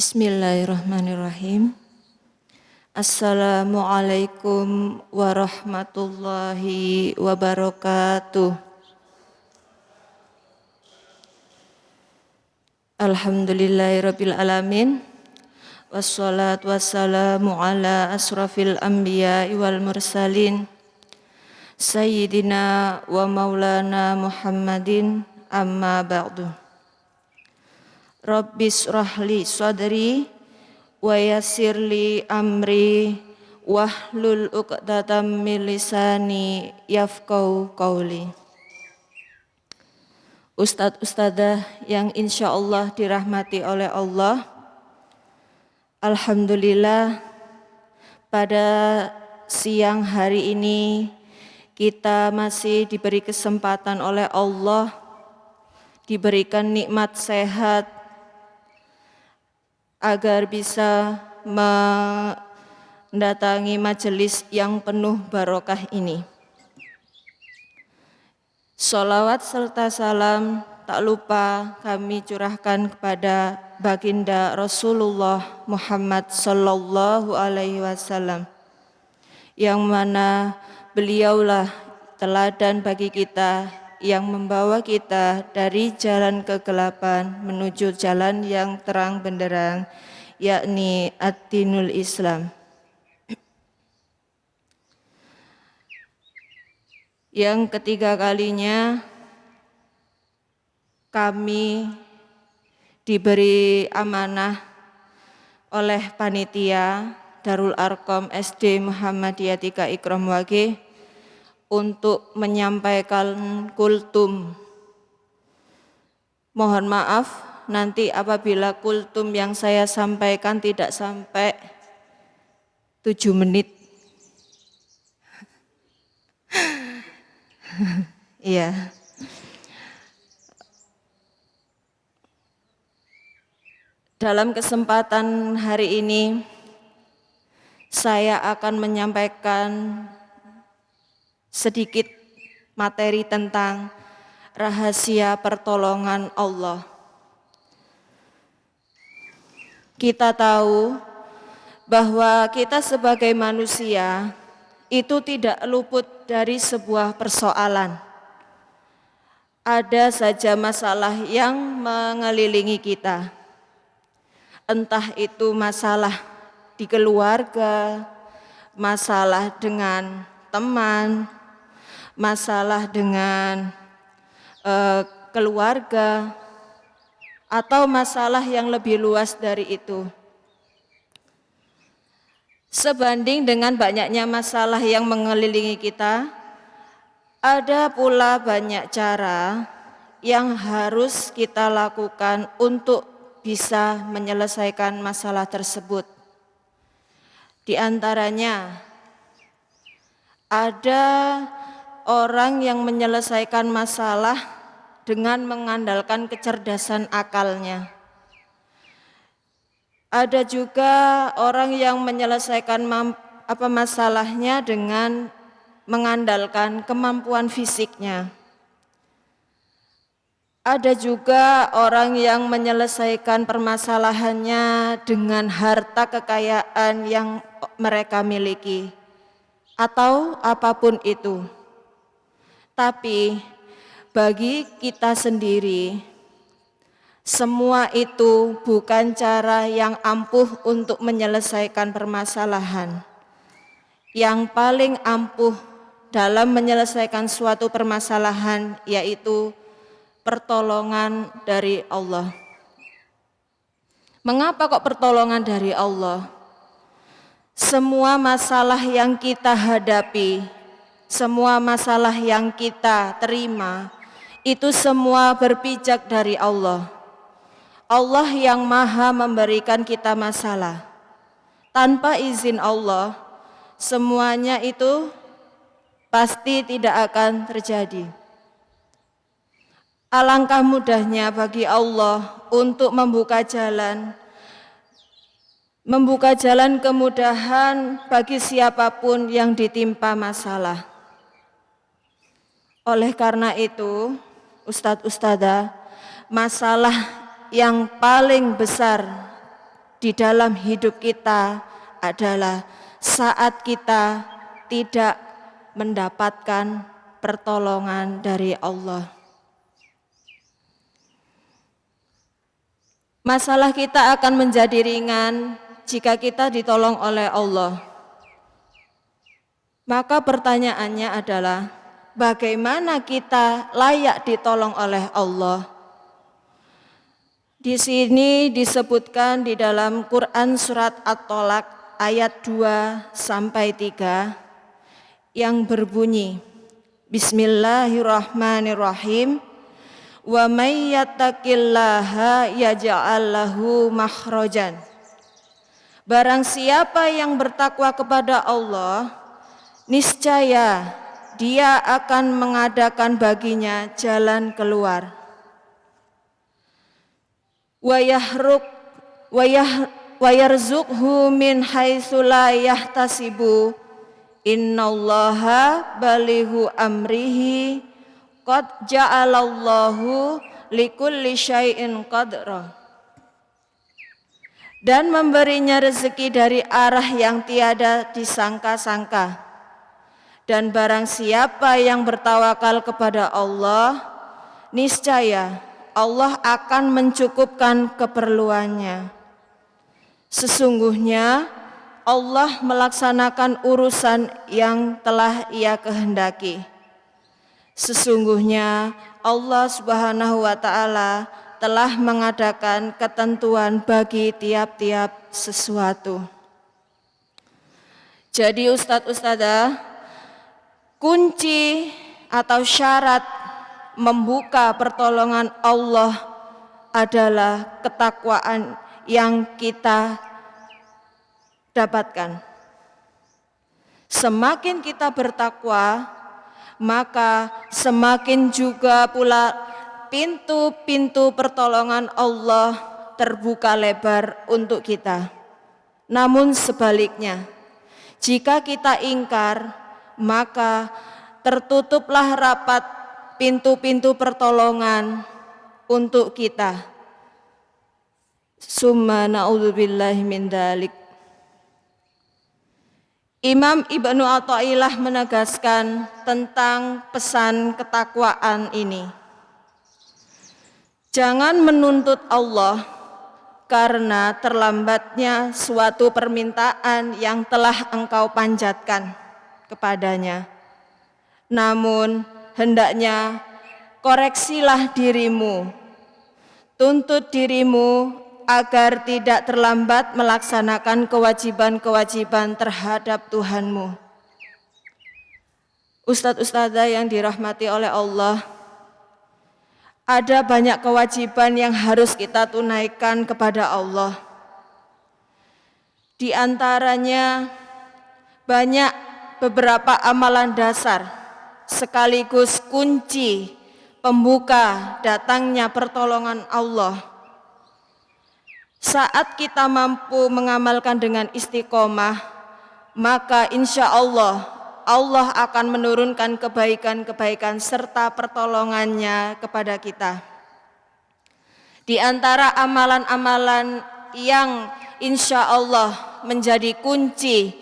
Bismillahirrahmanirrahim. Assalamualaikum warahmatullahi wabarakatuh. Alhamdulillahirabbil alamin. Wassalatu wassalamu ala asrafil anbiya'i wal mursalin. Sayyidina wa maulana Muhammadin amma ba'du. Rabbis rahli sadri wa yassirli amri wahlul uqdatam min lisani yafqahu qawli. Ustadz-ustadzah yang insya Allah dirahmati oleh Allah, alhamdulillah pada siang hari ini kita masih diberi kesempatan oleh Allah, diberikan nikmat sehat agar bisa mendatangi majelis yang penuh barokah ini. Sholawat serta salam tak lupa kami curahkan kepada baginda Rasulullah Muhammad sallallahu alaihi wasallam, yang mana beliaulah teladan bagi kita, yang membawa kita dari jalan kegelapan menuju jalan yang terang benderang, yakni ad-dinul Islam. Yang ketiga kalinya kami diberi amanah oleh panitia Darul Arqam SD Muhammadiyah 3 Ikram Wage untuk menyampaikan kultum. Mohon maaf nanti apabila kultum yang saya sampaikan tidak sampai 7 menit. Iya. Dalam kesempatan hari ini saya akan menyampaikan sedikit materi tentang rahasia pertolongan Allah. Kita tahu bahwa kita sebagai manusia itu tidak luput dari sebuah persoalan. Ada saja masalah yang mengelilingi kita. Entah itu masalah di keluarga, masalah dengan teman, masalah dengan keluarga, atau masalah yang lebih luas dari itu. Sebanding dengan banyaknya masalah yang mengelilingi kita, ada pula banyak cara yang harus kita lakukan untuk bisa menyelesaikan masalah tersebut. Di antaranya, ada orang yang menyelesaikan masalah dengan mengandalkan kecerdasan akalnya. Ada juga orang yang menyelesaikan masalahnya dengan mengandalkan kemampuan fisiknya. Ada juga orang yang menyelesaikan permasalahannya dengan harta kekayaan yang mereka miliki, atau apapun itu. Tapi bagi kita sendiri, semua itu bukan cara yang ampuh untuk menyelesaikan permasalahan. Yang paling ampuh dalam menyelesaikan suatu permasalahan yaitu pertolongan dari Allah. Mengapa kok pertolongan dari Allah? Semua masalah yang kita hadapi, semua masalah yang kita terima, itu semua berpijak dari Allah. Allah yang maha memberikan kita masalah. Tanpa izin Allah, semuanya itu pasti tidak akan terjadi. Alangkah mudahnya bagi Allah untuk membuka jalan kemudahan bagi siapapun yang ditimpa masalah. Oleh karena itu, Ustadz-ustadzah, masalah yang paling besar di dalam hidup kita adalah saat kita tidak mendapatkan pertolongan dari Allah. Masalah kita akan menjadi ringan jika kita ditolong oleh Allah. Maka pertanyaannya adalah, bagaimana kita layak ditolong oleh Allah? Di sini disebutkan di dalam Quran surat At-Tolak ayat 2 sampai 3 yang berbunyi, Bismillahirrahmanirrahim. Wa may yattaqillaha yaj'al lahu makhrajan. Barang siapa yang bertakwa kepada Allah, niscaya Dia akan mengadakan baginya jalan keluar. Wa yarzuqhu min haitsu la yahtasibu. Innallaha balighu amrihi qad ja'alallahu likulli syai'in qadra. Dan memberinya rezeki dari arah yang tiada disangka-sangka. Dan barang siapa yang bertawakal kepada Allah, niscaya Allah akan mencukupkan keperluannya. Sesungguhnya Allah melaksanakan urusan yang telah Ia kehendaki. Sesungguhnya Allah Subhanahu wa Ta'ala telah mengadakan ketentuan bagi tiap-tiap sesuatu. Jadi Ustadz-Ustadzah, kunci atau syarat membuka pertolongan Allah adalah ketakwaan yang kita dapatkan. Semakin kita bertakwa, maka semakin juga pula pintu-pintu pertolongan Allah terbuka lebar untuk kita. Namun sebaliknya, jika kita ingkar, maka tertutuplah rapat pintu-pintu pertolongan untuk kita. Summa na'udzubillahi min dzalik. Imam Ibnu Athaillah menegaskan tentang pesan ketakwaan ini. Jangan menuntut Allah karena terlambatnya suatu permintaan yang telah engkau panjatkan kepadanya. Namun hendaknya koreksilah dirimu, tuntut dirimu agar tidak terlambat melaksanakan kewajiban-kewajiban terhadap Tuhanmu. Ustadz-ustadzah yang dirahmati oleh Allah, ada banyak kewajiban yang harus kita tunaikan kepada Allah. Di antaranya banyak beberapa amalan dasar sekaligus kunci pembuka datangnya pertolongan Allah. Saat kita mampu mengamalkan dengan istiqomah, maka insya Allah Allah akan menurunkan kebaikan-kebaikan serta pertolongannya kepada kita. Di antara amalan-amalan yang insya Allah menjadi kunci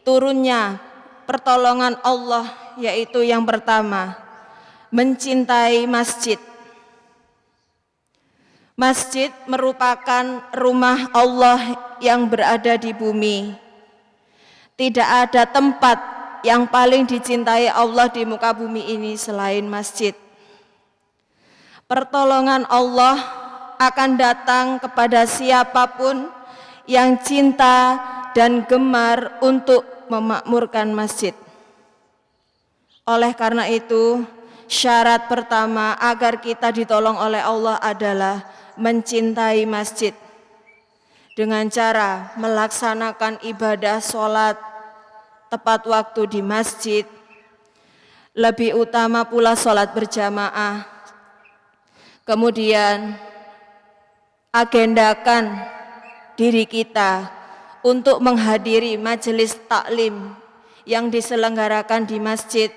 turunnya pertolongan Allah, yaitu yang pertama, mencintai masjid. Masjid merupakan rumah Allah yang berada di bumi. Tidak ada tempat yang paling dicintai Allah di muka bumi ini selain masjid. Pertolongan Allah akan datang kepada siapapun yang cinta dan gemar untuk memakmurkan masjid. Oleh karena itu, syarat pertama agar kita ditolong oleh Allah adalah mencintai masjid dengan cara melaksanakan ibadah sholat tepat waktu di masjid, lebih utama pula sholat berjamaah. Kemudian agendakan diri kita untuk menghadiri majelis taklim yang diselenggarakan di masjid.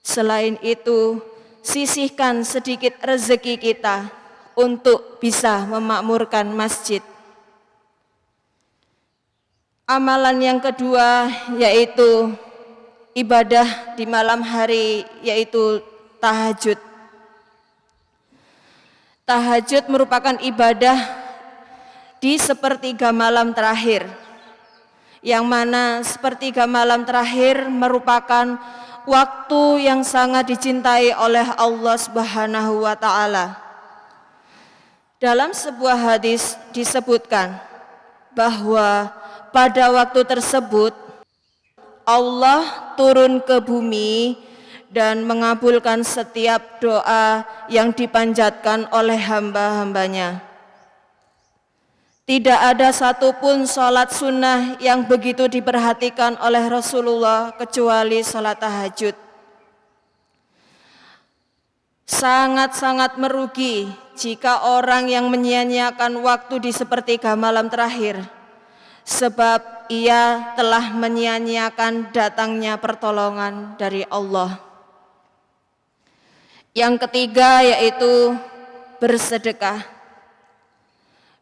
Selain itu, sisihkan sedikit rezeki kita untuk bisa memakmurkan masjid. Amalan yang kedua yaitu ibadah di malam hari, yaitu tahajud. Tahajud merupakan ibadah di sepertiga malam terakhir, yang mana sepertiga malam terakhir merupakan waktu yang sangat dicintai oleh Allah Subhanahu wa Ta'ala. Dalam sebuah hadis disebutkan bahwa pada waktu tersebut Allah turun ke bumi dan mengabulkan setiap doa yang dipanjatkan oleh hamba-hambanya. Tidak ada satupun sholat sunnah yang begitu diperhatikan oleh Rasulullah kecuali sholat tahajud. Sangat-sangat merugi jika orang yang menyia-nyiakan waktu di sepertiga malam terakhir, sebab ia telah menyia-nyiakan datangnya pertolongan dari Allah. Yang ketiga yaitu bersedekah.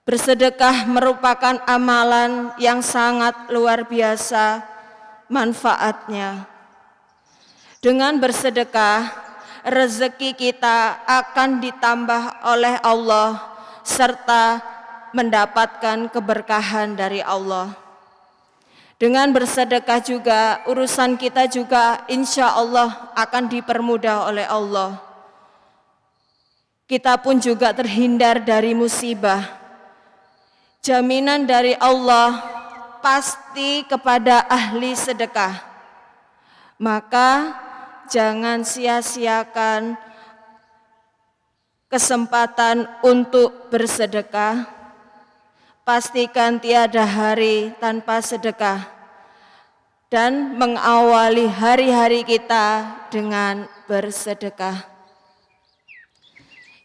Bersedekah merupakan amalan yang sangat luar biasa manfaatnya. Dengan bersedekah, rezeki kita akan ditambah oleh Allah serta mendapatkan keberkahan dari Allah. Dengan bersedekah juga, urusan kita juga insya Allah akan dipermudah oleh Allah. Kita pun juga terhindar dari musibah. Jaminan dari Allah pasti kepada ahli sedekah. Maka jangan sia-siakan kesempatan untuk bersedekah. Pastikan tiada hari tanpa sedekah dan mengawali hari-hari kita dengan bersedekah.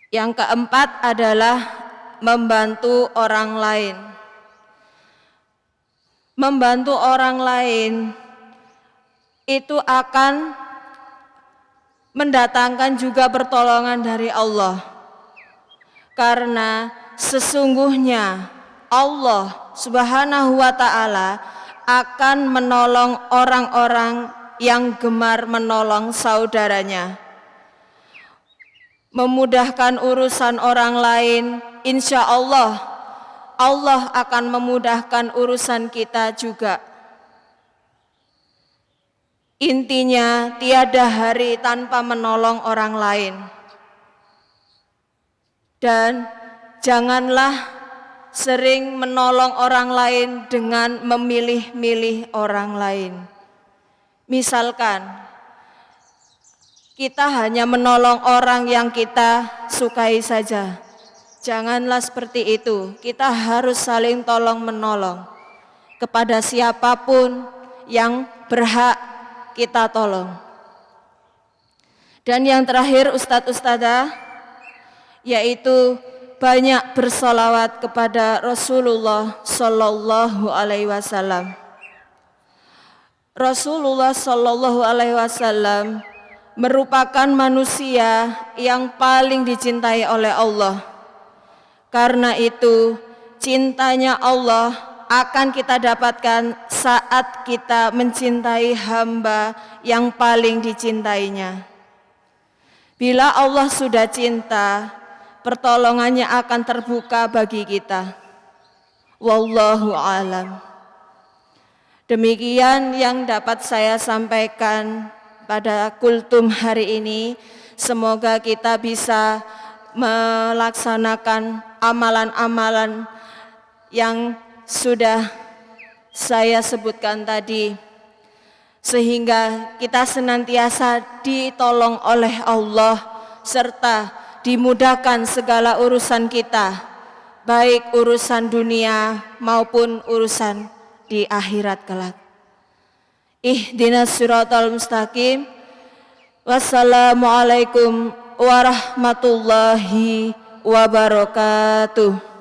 Yang keempat adalah membantu orang lain. Membantu orang lain itu akan mendatangkan juga pertolongan dari Allah. Karena sesungguhnya Allah Subhanahu wa Ta'ala akan menolong orang-orang yang gemar menolong saudaranya. Memudahkan urusan orang lain, insya Allah, Allah akan memudahkan urusan kita juga. Intinya, tiada hari tanpa menolong orang lain. Dan janganlah sering menolong orang lain dengan memilih-milih orang lain. Misalkan, kita hanya menolong orang yang kita sukai saja. Janganlah seperti itu. Kita harus saling tolong-menolong kepada siapapun yang berhak kita tolong. Dan yang terakhir Ustadz-Ustadzah, yaitu banyak bersolawat kepada Rasulullah Sallallahu Alaihi Wasallam. Rasulullah Sallallahu Alaihi Wasallam merupakan manusia yang paling dicintai oleh Allah. Karena itu cintanya Allah akan kita dapatkan saat kita mencintai hamba yang paling dicintainya. Bila Allah sudah cinta, pertolongannya akan terbuka bagi kita. Wallahu a'lam. Demikian yang dapat saya sampaikan pada kultum hari ini. Semoga kita bisa melaksanakan amalan-amalan yang sudah saya sebutkan tadi, sehingga kita senantiasa ditolong oleh Allah serta dimudahkan segala urusan kita, baik urusan dunia maupun urusan di akhirat kelak. Ihdinas siratal mustaqim. Wassalamualaikum warahmatullahi wabarakatuh.